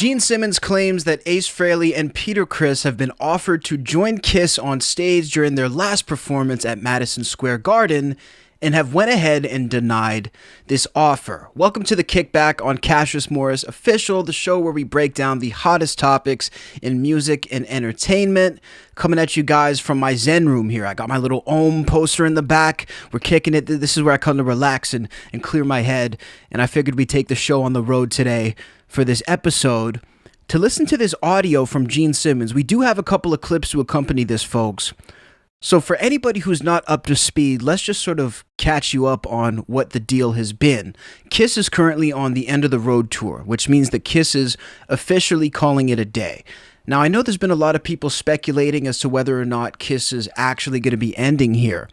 Gene Simmons claims that Ace Frehley and Peter Criss have been offered to join Kiss on stage during their last performance at Madison Square Garden and have went ahead and denied this offer. Welcome to the Kickback on Cassius Morris Official, the show where we break down the hottest topics in music and entertainment. Coming at you guys from my Zen room here. I got my little Om poster in the back. We're kicking it. This is where I come to relax and clear my head. And I figured we'd take the show on the road today for this episode to listen to this audio from Gene Simmons. We do have a couple of clips to accompany this, folks. So for anybody who's not up to speed, let's just sort of catch you up on what the deal has been. Kiss is currently on the end of the road tour, which means that Kiss is officially calling it a day. Now, I know there's been a lot of people speculating as to whether or not Kiss is actually going to be ending here.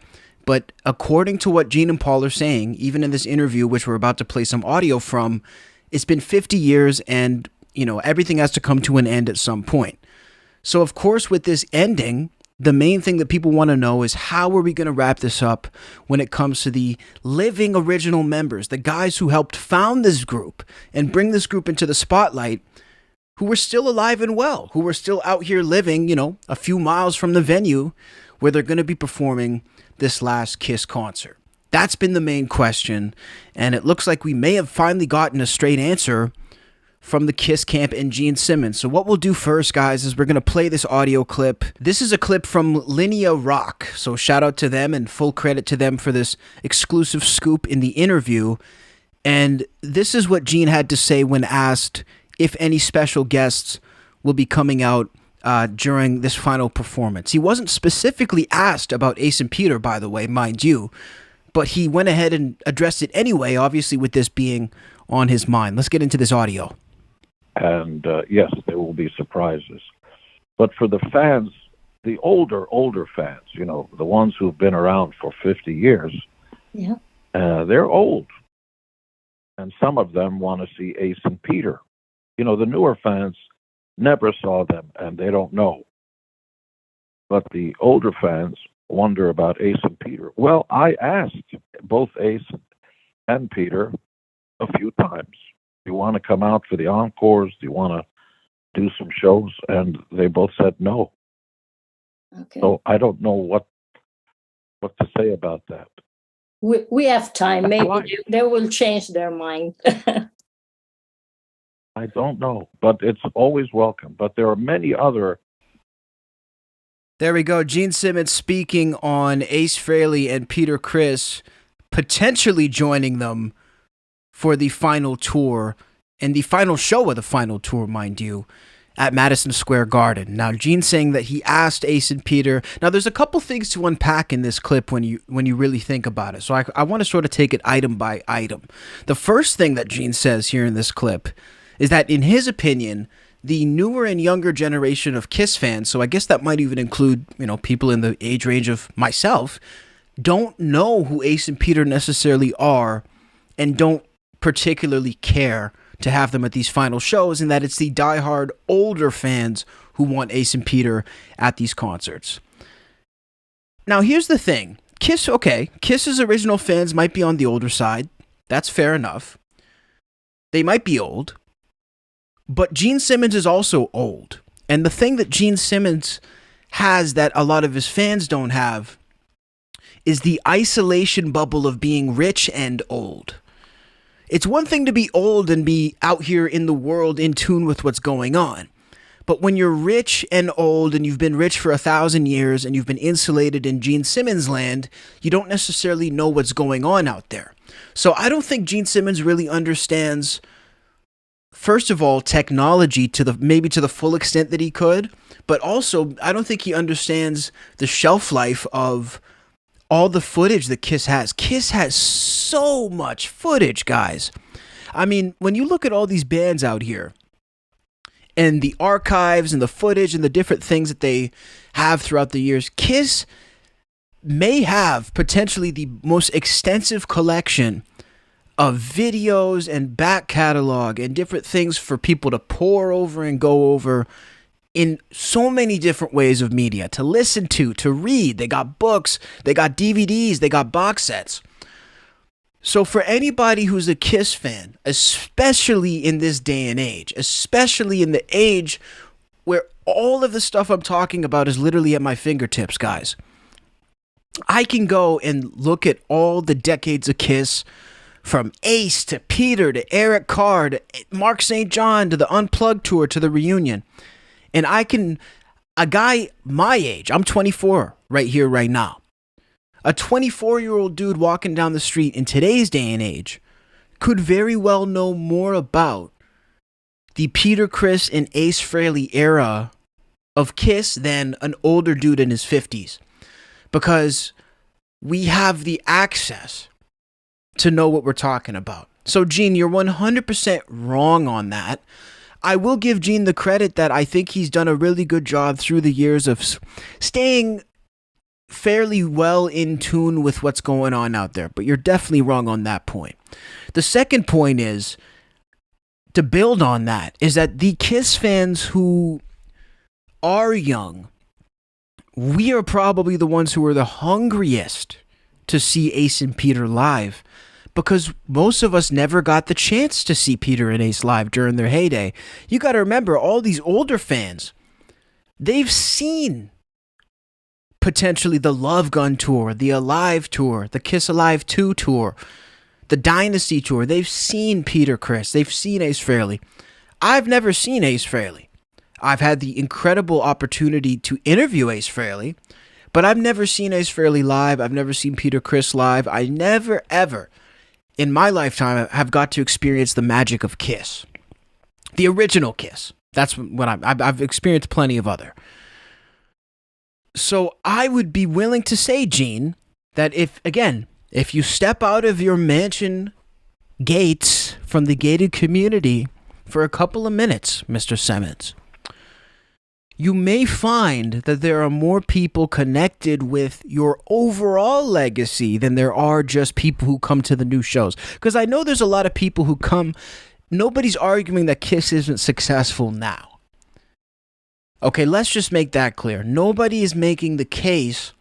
But according to what Gene and Paul are saying, even in this interview, which we're about to play some audio from, it's been 50 years and, everything has to come to an end at some point. So, of course, with this ending, the main thing that people want to know is how are we going to wrap this up when it comes to the living original members, the guys who helped found this group and bring this group into the spotlight, who were still alive and well, who were still out here living, a few miles from the venue where they're going to be performing this last Kiss concert. That's been the main question, and it looks like we may have finally gotten a straight answer from the Kiss camp and Gene Simmons. So what we'll do first, guys, is we're going to play this audio clip. This is a clip from Linea Rock, so shout out to them and full credit to them for this exclusive scoop in the interview. And this is what Gene had to say when asked if any special guests will be coming out during this final performance. He wasn't specifically asked about Ace and Peter, by the way, mind you, but he went ahead and addressed it anyway, obviously with this being on his mind. Let's get into this audio. And yes, there will be surprises. But for the fans, the older fans, the ones who've been around for 50 years, they're old. And some of them want to see Ace and Peter. The newer fans never saw them, and they don't know. But the older fans wonder about Ace and Peter. Well, I asked both Ace and Peter a few times, do you want to come out for the encores? Do you want to do some shows? And they both said no. Okay. So I don't know what to say about that. We have time. Maybe they will change their mind. I don't know, but it's always welcome. But there are many other. There we go. Gene Simmons speaking on Ace Frehley and Peter Criss potentially joining them for the final tour and the final show of the final tour, mind you, at Madison Square Garden. Now, Gene saying that he asked Ace and Peter. Now, there's a couple things to unpack in this clip when you really think about it. So I want to sort of take it item by item. The first thing that Gene says here in this clip is that, in his opinion, the newer and younger generation of Kiss fans, so I guess that might even include, people in the age range of myself, don't know who Ace and Peter necessarily are and don't particularly care to have them at these final shows, and that it's the diehard older fans who want Ace and Peter at these concerts. Now, here's the thing. Kiss's original fans might be on the older side. That's fair enough. They might be old. But Gene Simmons is also old. And the thing that Gene Simmons has that a lot of his fans don't have is the isolation bubble of being rich and old. It's one thing to be old and be out here in the world in tune with what's going on. But when you're rich and old and you've been rich for 1,000 years and you've been insulated in Gene Simmons land, you don't necessarily know what's going on out there. So I don't think Gene Simmons really understands, first of all, technology maybe to the full extent that he could. But also, I don't think he understands the shelf life of all the footage that Kiss has. Kiss has so much footage, guys. I mean, when you look at all these bands out here and the archives and the footage and the different things that they have throughout the years, Kiss may have potentially the most extensive collection of videos and back catalog and different things for people to pore over and go over in so many different ways of media, to listen to read. They got books, they got DVDs, they got box sets. So for anybody who's a Kiss fan, especially in this day and age, especially in the age where all of the stuff I'm talking about is literally at my fingertips, guys, I can go and look at all the decades of Kiss, from Ace to Peter to Eric Carr to Mark St. John to the Unplugged tour to the reunion. And a guy my age, I'm 24 right here, right now. A 24-year-old dude walking down the street in today's day and age could very well know more about the Peter Criss and Ace Frehley era of Kiss than an older dude in his 50s. Because we have the access to know what we're talking about. So, Gene, you're 100% wrong on that. I will give Gene the credit that I think he's done a really good job through the years of staying fairly well in tune with what's going on out there. But you're definitely wrong on that point. The second point is, to build on that, is that the Kiss fans who are young, we are probably the ones who are the hungriest to see Ace and Peter live, because most of us never got the chance to see Peter and Ace live during their heyday. You got to remember, all these older fans, they've seen potentially the Love Gun tour, the Alive tour, the Kiss Alive 2 tour, the Dynasty tour. They've seen Peter Criss. They've seen Ace Frehley. I've never seen Ace Frehley. I've had the incredible opportunity to interview Ace Frehley, but I've never seen Ace Frehley live. I've never seen Peter Criss live. I never, ever in my lifetime have got to experience the magic of Kiss. The original Kiss. That's what I've experienced plenty of other. So I would be willing to say, Gene, that if you step out of your mansion gates from the gated community for a couple of minutes, Mr. Simmons, you may find that there are more people connected with your overall legacy than there are just people who come to the new shows. Because I know there's a lot of people who come. Nobody's arguing that Kiss isn't successful now. Okay, let's just make that clear. Nobody is making the case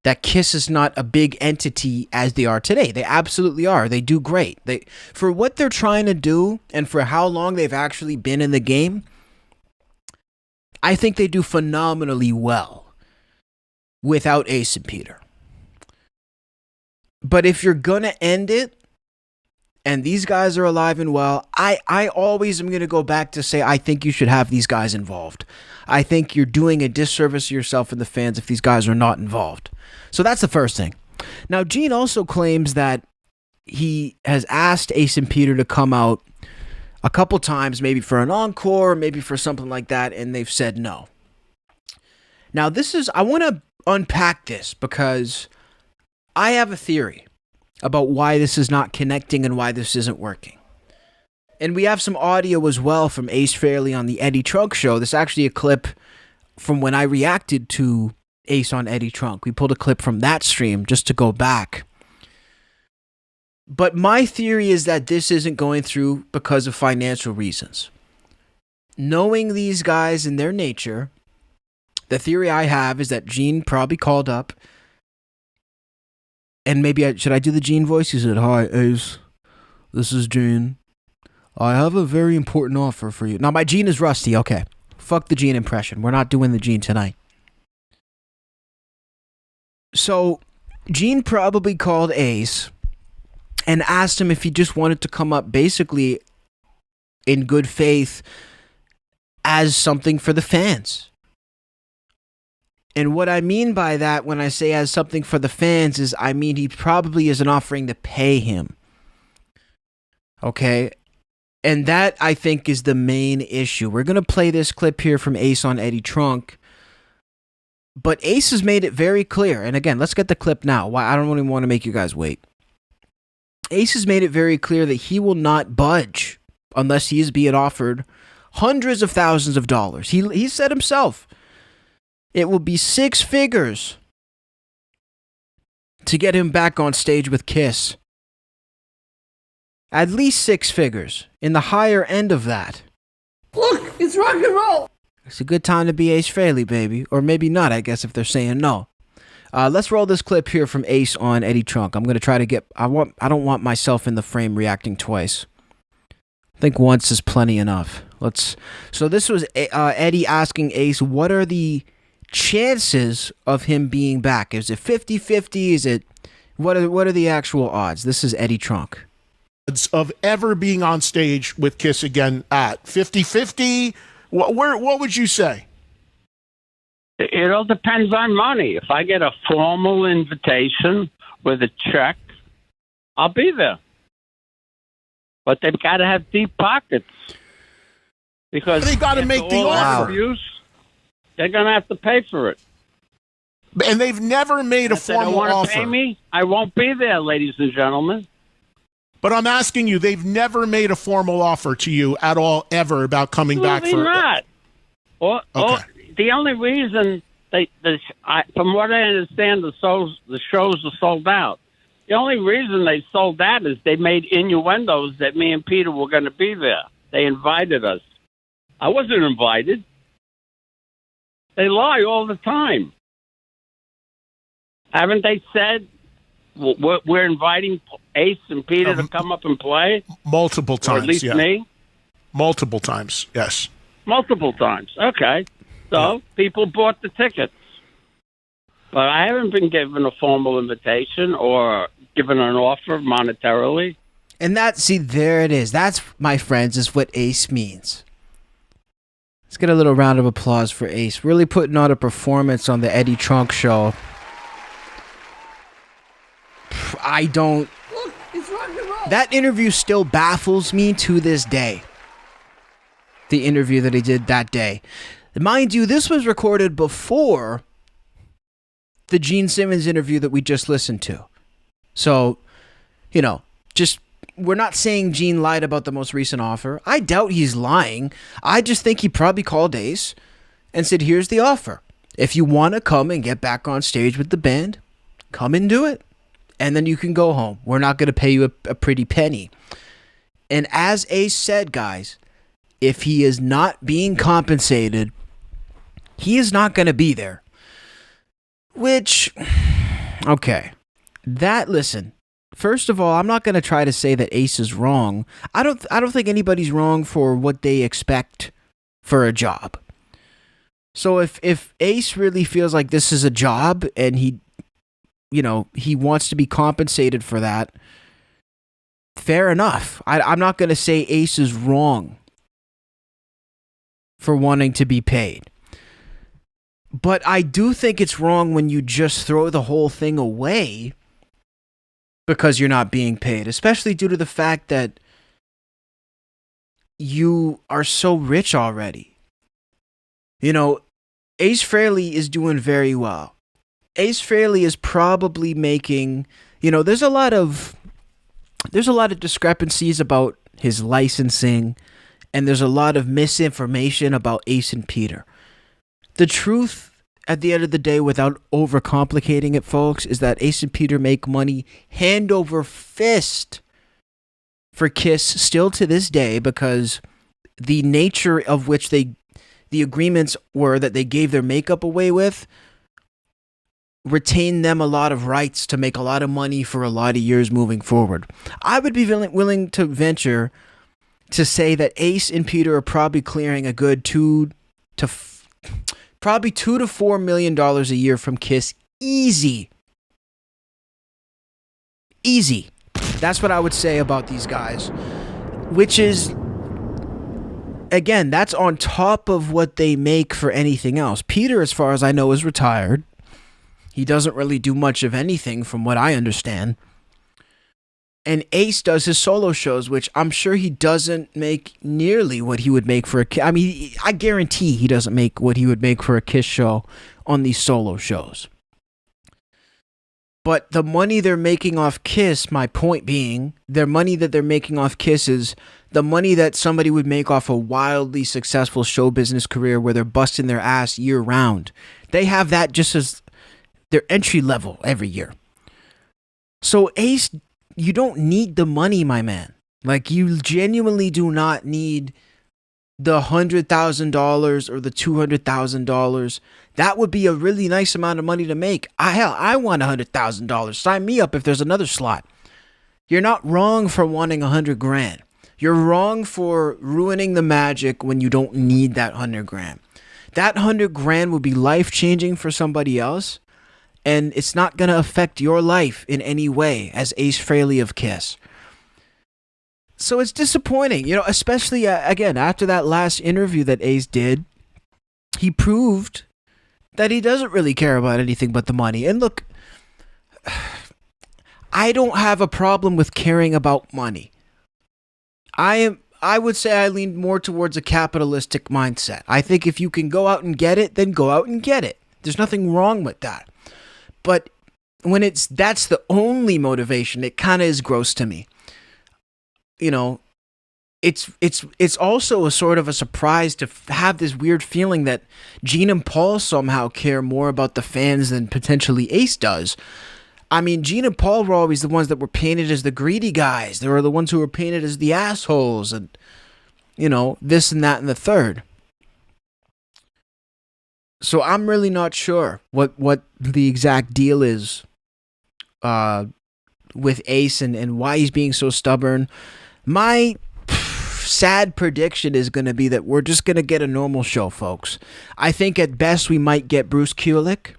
that Kiss is not a big entity as they are today. They absolutely are. They do great. For what they're trying to do and for how long they've actually been in the game, I think they do phenomenally well without Ace and Peter. But if you're going to end it, and these guys are alive and well, I always am going to go back to say I think you should have these guys involved. I think you're doing a disservice to yourself and the fans if these guys are not involved. So that's the first thing. Now, Gene also claims that he has asked Ace and Peter to come out a couple times, maybe for an encore, maybe for something like that, and they've said no. Now, I want to unpack this because I have a theory about why this is not connecting and why this isn't working. And we have some audio as well from Ace Frehley on the Eddie Trunk show. This is actually a clip from when I reacted to Ace on Eddie Trunk. We pulled a clip from that stream just to go back. But my theory is that this isn't going through because of financial reasons. Knowing these guys and their nature, the theory I have is that Gene probably called up, and maybe should I do the Gene voice? He said, "Hi, Ace. This is Gene. I have a very important offer for you." Now, my Gene is rusty. Okay. Fuck the Gene impression. We're not doing the Gene tonight. So, Gene probably called Ace and asked him if he just wanted to come up basically in good faith as something for the fans. And what I mean by that when I say as something for the fans is I mean he probably isn't offering to pay him. Okay? And that, I think, is the main issue. We're going to play this clip here from Ace on Eddie Trunk. But Ace has made it very clear. And again, let's get the clip now. Why? I don't really want to make you guys wait. Ace has made it very clear that he will not budge unless he is being offered hundreds of thousands of dollars. He said himself, it will be 6 figures to get him back on stage with Kiss. At least 6 figures, in the higher end of that. Look, it's rock and roll. It's a good time to be Ace Frehley, baby. Or maybe not, I guess, if they're saying no. Let's roll this clip here from Ace on Eddie Trunk. I'm going to try to get. I don't want myself in the frame reacting twice. I think once is plenty enough. So this was Eddie asking Ace, what are the chances of him being back? Is it 50-50? Is it what are the actual odds? This is Eddie Trunk. Of ever being on stage with Kiss again at 50-50? What would you say? It all depends on money. If I get a formal invitation with a check, I'll be there. But they've got to have deep pockets. Because they got to make the offer. Abuse, they're going to have to pay for it. And they've never made a formal offer. If they don't want to pay me, I won't be there, ladies and gentlemen. But I'm asking you, they've never made a formal offer to you at all, ever, about coming back for not. The only reason from what I understand, the shows are sold out. The only reason they sold out is they made innuendos that me and Peter were going to be there. They invited us. I wasn't invited. They lie all the time. Haven't they said we're inviting Ace and Peter to come up and play? Multiple times, or at least me? Multiple times, yes. Multiple times, okay. So people bought the tickets. But I haven't been given a formal invitation or given an offer monetarily. And there it is. That's, my friends, is what Ace means. Let's get a little round of applause for Ace. Really putting on a performance on the Eddie Trunk show. I don't... Look, it's rock and roll. That interview still baffles me to this day. The interview that he did that day. Mind you, this was recorded before the Gene Simmons interview that we just listened to. So, we're not saying Gene lied about the most recent offer. I doubt he's lying. I just think he probably called Ace and said, here's the offer. If you want to come and get back on stage with the band, come and do it. And then you can go home. We're not going to pay you a pretty penny. And as Ace said, guys, if he is not being compensated, he is not going to be there. Which, okay. Listen, first of all, I'm not going to try to say that Ace is wrong. I don't think anybody's wrong for what they expect for a job. So if Ace really feels like this is a job and he wants to be compensated for that, fair enough. I'm not going to say Ace is wrong for wanting to be paid. But I do think it's wrong when you just throw the whole thing away because you're not being paid, especially due to the fact that you are so rich already. Ace Frehley is doing very well. Ace Frehley is probably making, there's a lot of discrepancies about his licensing, and there's a lot of misinformation about Ace and Peter. The truth, at the end of the day, without overcomplicating it, folks, is that Ace and Peter make money hand over fist for Kiss still to this day, because the nature of which the agreements were that they gave their makeup away with retain them a lot of rights to make a lot of money for a lot of years moving forward. I would be willing to venture to say that Ace and Peter are probably clearing a good $2 to $4 million a year from Kiss. Easy. That's what I would say about these guys, which is, again, that's on top of what they make for anything else. Peter, as far as I know, is retired. He doesn't really do much of anything from what I understand. And Ace does his solo shows, which I'm sure he doesn't make nearly what he would make for a Kiss. I mean, I guarantee he doesn't make what he would make for a Kiss show on these solo shows. But the money they're making off Kiss, my point being, their money that they're making off Kiss is the money that somebody would make off a wildly successful show business career where they're busting their ass year round. They have that just as their entry level every year. So Ace, you don't need the money, my man. Like, you genuinely do not need the $100,000 or the $200,000. That would be a really nice amount of money to make. I want $100,000. Sign me up if there's another slot. You're not wrong for wanting $100,000. You're wrong for ruining the magic when you don't need that $100,000. That $100,000 would be life-changing for somebody else, and it's not going to affect your life in any way as Ace Frehley of Kiss. So it's disappointing, especially, again, after that last interview that Ace did, he proved that he doesn't really care about anything but the money. And look, I don't have a problem with caring about money. I would say I lean more towards a capitalistic mindset. I think if you can go out and get it, then go out and get it. There's nothing wrong with that. But when that's the only motivation, it kind of is gross to me. It's also a sort of a surprise to have this weird feeling that Gene and Paul somehow care more about the fans than potentially Ace does. I mean, Gene and Paul were always the ones that were painted as the greedy guys. They were the ones who were painted as the assholes and, this and that and the third. So I'm really not sure what the exact deal is with Ace and why he's being so stubborn. My sad prediction is going to be that we're just going to get a normal show, folks. I think at best we might get Bruce Kulick.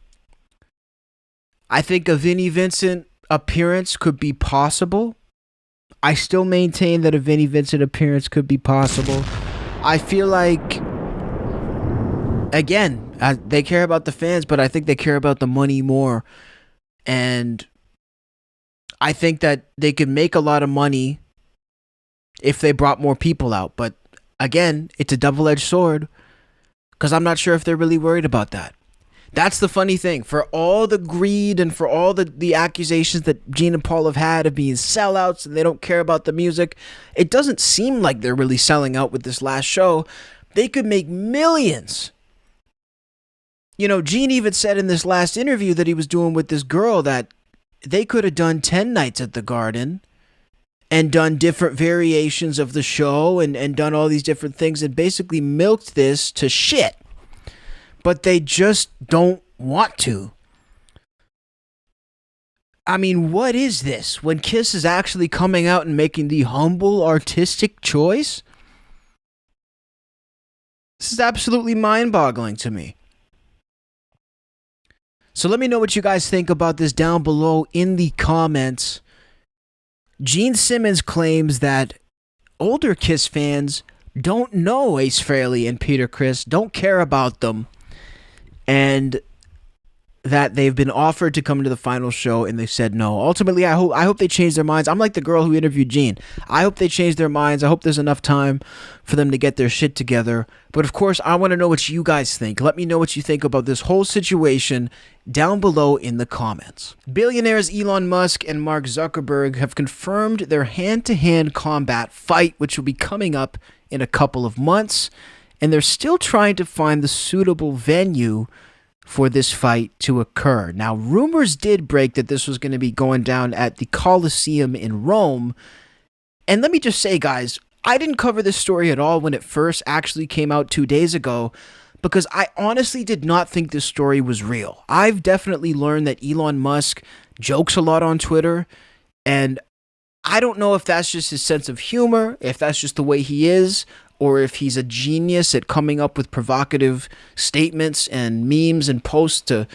I think a Vinnie Vincent appearance could be possible. I still maintain that a Vinnie Vincent appearance could be possible. I feel like, again, they care about the fans, but I think they care about the money more. And I think that they could make a lot of money if they brought more people out. But again, it's a double-edged sword because I'm not sure if they're really worried about that. That's the funny thing. For all the greed and for all the accusations that Gene and Paul have had of being sellouts and they don't care about the music, it doesn't seem like they're really selling out with this last show. They could make millions. Gene even said in this last interview that he was doing with this girl that they could have done 10 nights at the Garden and done different variations of the show and done all these different things and basically milked this to shit. But they just don't want to. I mean, what is this? When Kiss is actually coming out and making the humble artistic choice? This is absolutely mind-boggling to me. So let me know what you guys think about this down below in the comments. Gene Simmons claims that older Kiss fans don't know Ace Frehley and Peter Criss, don't care about them, and that they've been offered to come to the final show and they said no. Ultimately, I hope they change their minds. I'm like the girl who interviewed Gene. I hope they change their minds. I hope there's enough time for them to get their shit together. But of course, I want to know what you guys think. Let me know what you think about this whole situation down below in the comments. Billionaires Elon Musk and Mark Zuckerberg have confirmed their hand-to-hand combat fight, which will be coming up in a couple of months. And they're still trying to find the suitable venue for this fight to occur. Now, rumors did break that this was going to be going down at the Colosseum in Rome. And let me just say, guys, I didn't cover this story at all when it first actually came out 2 days ago because I honestly did not think this story was real. I've definitely learned that Elon Musk jokes a lot on Twitter, and I don't know if that's just his sense of humor, if that's just the way he is, or if he's a genius at coming up with provocative statements and memes and posts to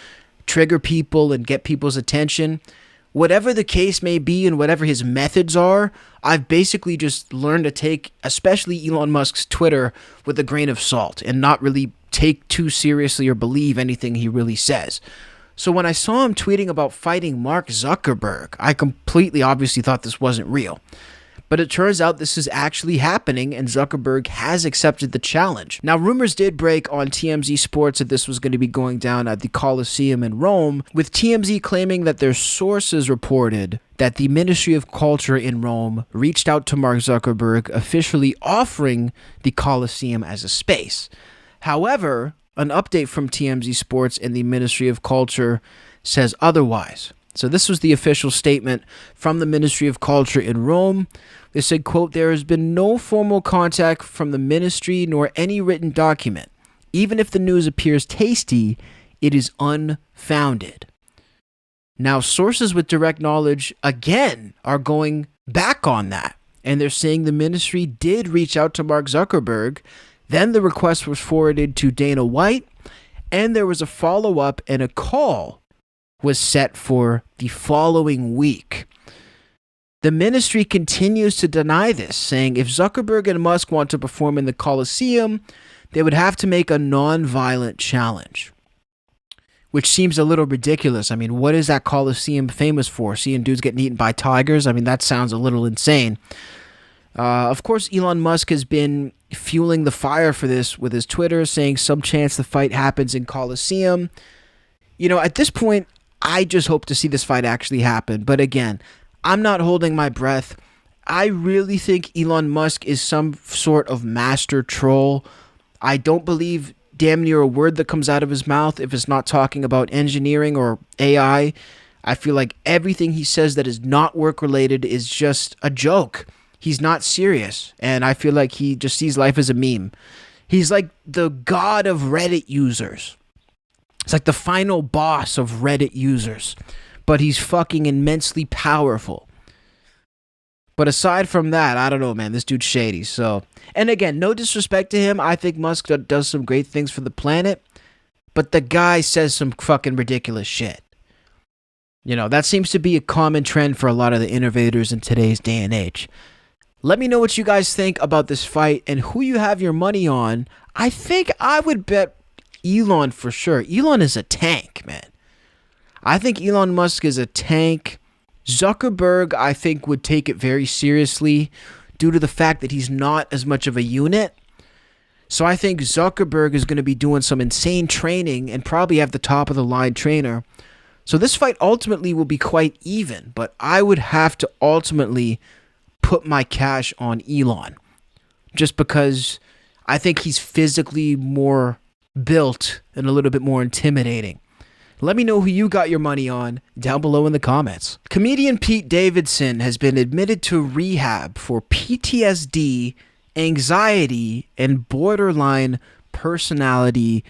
trigger people and get people's attention. Whatever the case may be and whatever his methods are, I've basically just learned to take, especially Elon Musk's Twitter, with a grain of salt and not really take too seriously or believe anything he really says. So when I saw him tweeting about fighting Mark Zuckerberg, I completely obviously thought this wasn't real. But it turns out this is actually happening and Zuckerberg has accepted the challenge. Now, rumors did break on TMZ Sports that this was going to be going down at the Colosseum in Rome, with TMZ claiming that their sources reported that the Ministry of Culture in Rome reached out to Mark Zuckerberg, officially offering the Colosseum as a space. However, an update from TMZ Sports and the Ministry of Culture says otherwise. So this was the official statement from the Ministry of Culture in Rome. They said, quote, "There has been no formal contact from the ministry nor any written document. Even if the news appears tasty, it is unfounded." Now, sources with direct knowledge, again, are going back on that. And they're saying the ministry did reach out to Mark Zuckerberg. Then the request was forwarded to Dana White. And there was a follow-up, and a call was set for the following week. The ministry continues to deny this, saying if Zuckerberg and Musk want to perform in the Coliseum, they would have to make a non-violent challenge, which seems a little ridiculous. I mean, what is that Coliseum famous for? Seeing dudes getting eaten by tigers? I mean, that sounds a little insane. Of course, Elon Musk has been fueling the fire for this with his Twitter, saying some chance the fight happens in Coliseum. You know, at this point, I just hope to see this fight actually happen. But again, I'm not holding my breath. I really think Elon Musk is some sort of master troll. I don't believe damn near a word that comes out of his mouth if it's not talking about engineering or AI. I feel like everything he says that is not work related is just a joke. He's not serious, and I feel like he just sees life as a meme. He's like the god of Reddit users. It's like the final boss of Reddit users, but he's fucking immensely powerful. But aside from that, I don't know, man. This dude's shady. So, and again, no disrespect to him. I think Musk does some great things for the planet, but the guy says some fucking ridiculous shit. You know, that seems to be a common trend for a lot of the innovators in today's day and age. Let me know what you guys think about this fight and who you have your money on. I think I would bet Elon for sure. Elon is a tank, man. I think Elon Musk is a tank. Zuckerberg, I think, would take it very seriously due to the fact that he's not as much of a unit. So I think Zuckerberg is going to be doing some insane training and probably have the top of the line trainer. So this fight ultimately will be quite even, but I would have to ultimately put my cash on Elon just because I think he's physically more built and a little bit more intimidating. Let me know who you got your money on down below in the comments. Comedian Pete Davidson has been admitted to rehab for PTSD, anxiety, and borderline personality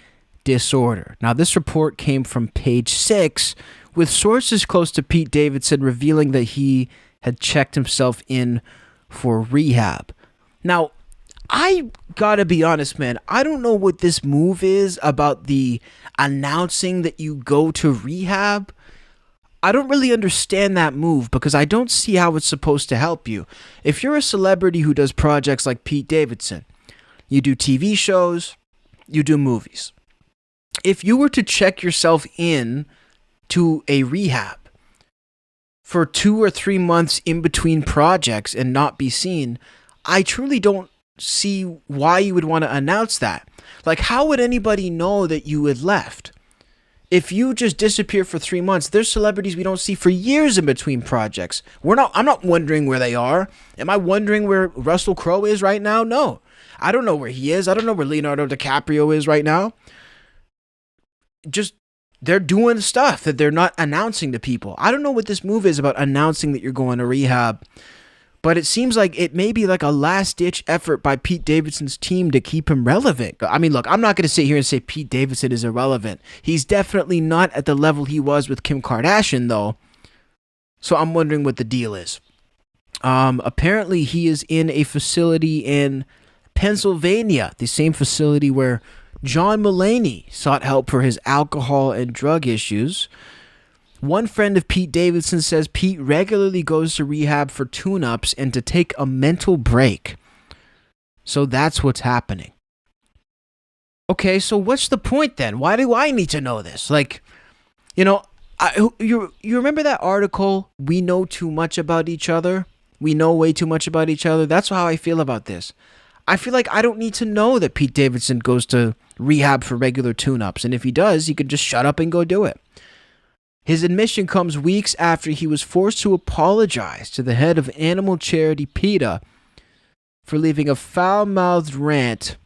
disorder. Now, this report came from Page 6, with sources close to Pete Davidson revealing that he had checked himself in for rehab. Now, I gotta be honest, man. I don't know what this move is about the announcing that you go to rehab. I don't really understand that move because I don't see how it's supposed to help you. If you're a celebrity who does projects like Pete Davidson, you do TV shows, you do movies. If you were to check yourself in to a rehab for 2 or 3 months in between projects and not be seen, I truly don't see why you would want to announce that. Like, how would anybody know that you had left? If you just disappear for 3 months, there's celebrities we don't see for years in between projects. I'm not wondering where they are. Am I wondering where Russell Crowe is right now? No. I don't know where he is. I don't know where Leonardo DiCaprio is right now. Just, they're doing stuff that they're not announcing to people. I don't know what this move is about announcing that you're going to rehab, but it seems like it may be like a last-ditch effort by Pete Davidson's team to keep him relevant. I mean, look, I'm not going to sit here and say Pete Davidson is irrelevant. He's definitely not at the level he was with Kim Kardashian, though. So I'm wondering what the deal is. Apparently, he is in a facility in Pennsylvania, the same facility where John Mulaney sought help for his alcohol and drug issues. One friend of Pete Davidson says Pete regularly goes to rehab for tune-ups and to take a mental break. So that's what's happening. Okay, so what's the point then? Why do I need to know this? Like, you know, you remember that article, We Know Too Much About Each Other? We know way too much about each other. That's how I feel about this. I feel like I don't need to know that Pete Davidson goes to rehab for regular tune-ups. And if he does, he could just shut up and go do it. His admission comes weeks after he was forced to apologize to the head of animal charity PETA for leaving a foul-mouthed rant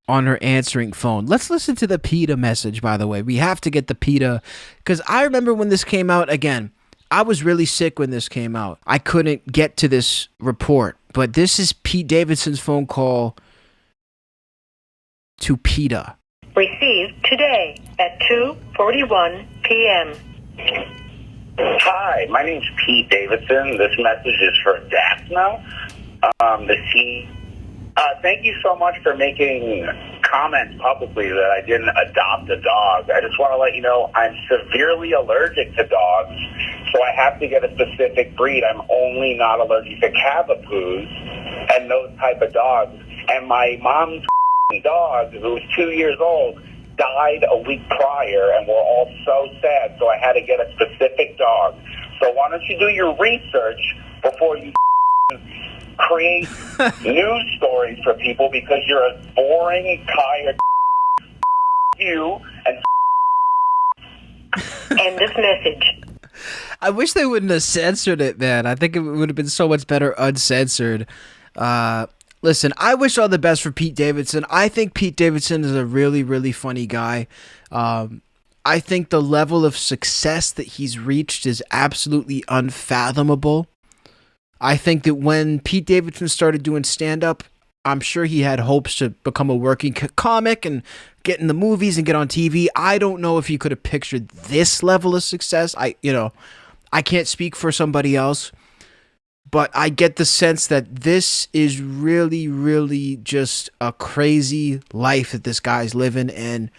on her answering phone. Let's listen to the PETA message, by the way. We have to get the PETA, because I remember when this came out, again, I was really sick when this came out. I couldn't get to this report, but this is Pete Davidson's phone call to PETA. Received today at 2:41 p.m. Hi, my name's Pete Davidson. This message is for Daphne. Thank you so much for making comments publicly that I didn't adopt a dog. I just want to let you know I'm severely allergic to dogs, so I have to get a specific breed. I'm only not allergic to Cavapoos and those type of dogs. And my mom's dog, who was 2 years old, died a week prior, and we're all so sad, so I had to get a specific dog. So why don't you do your research before you create news stories for people, because you're a boring, tired you and end of message. I wish they wouldn't have censored it, man. I think it would have been so much better uncensored. Listen, I wish all the best for Pete Davidson. I think Pete Davidson is a really, really funny guy. I think the level of success that he's reached is absolutely unfathomable. I think that when Pete Davidson started doing stand-up, I'm sure he had hopes to become a working comic and get in the movies and get on TV. I don't know if he could have pictured this level of success. I can't speak for somebody else, but I get the sense that this is really, really just a crazy life that this guy's living, and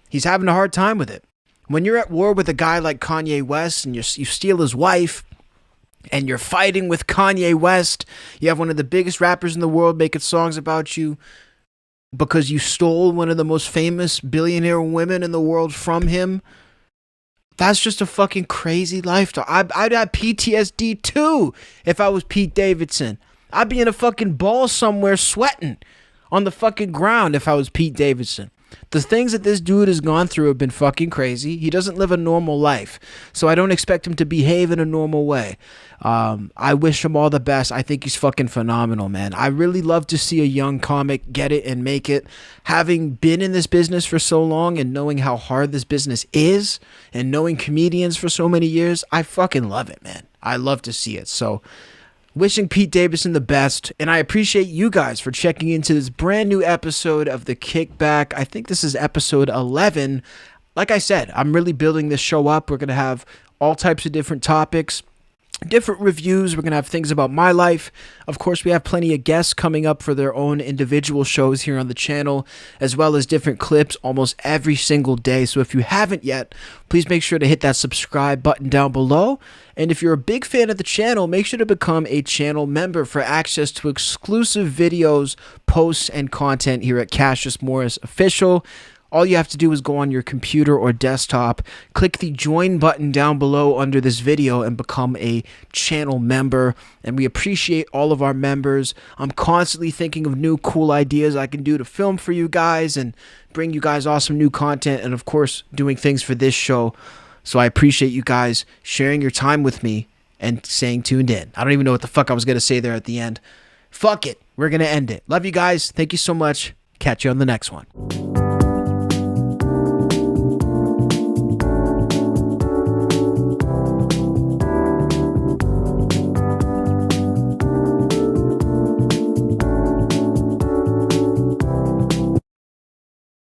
he's having a hard time with it. When you're at war with a guy like Kanye West and you steal his wife, and you're fighting with Kanye West, you have one of the biggest rappers in the world making songs about you because you stole one of the most famous billionaire women in the world from him. That's just a fucking crazy life. I'd have PTSD too if I was Pete Davidson. I'd be in a fucking ball somewhere sweating on the fucking ground if I was Pete Davidson. The things that this dude has gone through have been fucking crazy. He doesn't live a normal life, so I don't expect him to behave in a normal way. I wish him all the best. I think he's fucking phenomenal, man. I really love to see a young comic get it and make it. Having been in this business for so long and knowing how hard this business is and knowing comedians for so many years, I fucking love it, man. I love to see it. So wishing Pete Davidson the best, and I appreciate you guys for checking into this brand new episode of The Kickback. I think this is episode 11. Like I said, I'm really building this show up. We're going to have all types of different topics, different reviews. We're going to have things about my life. Of course, we have plenty of guests coming up for their own individual shows here on the channel, as well as different clips almost every single day. So if you haven't yet, please make sure to hit that subscribe button down below. And if you're a big fan of the channel, make sure to become a channel member for access to exclusive videos, posts, and content here at Cassius Morris Official. All you have to do is go on your computer or desktop, click the join button down below under this video, and become a channel member. And we appreciate all of our members. I'm constantly thinking of new cool ideas I can do to film for you guys and bring you guys awesome new content, and of course doing things for this show. So I appreciate you guys sharing your time with me and staying tuned in. I don't even know what the fuck I was going to say there at the end. Fuck it. We're going to end it. Love you guys. Thank you so much. Catch you on the next one.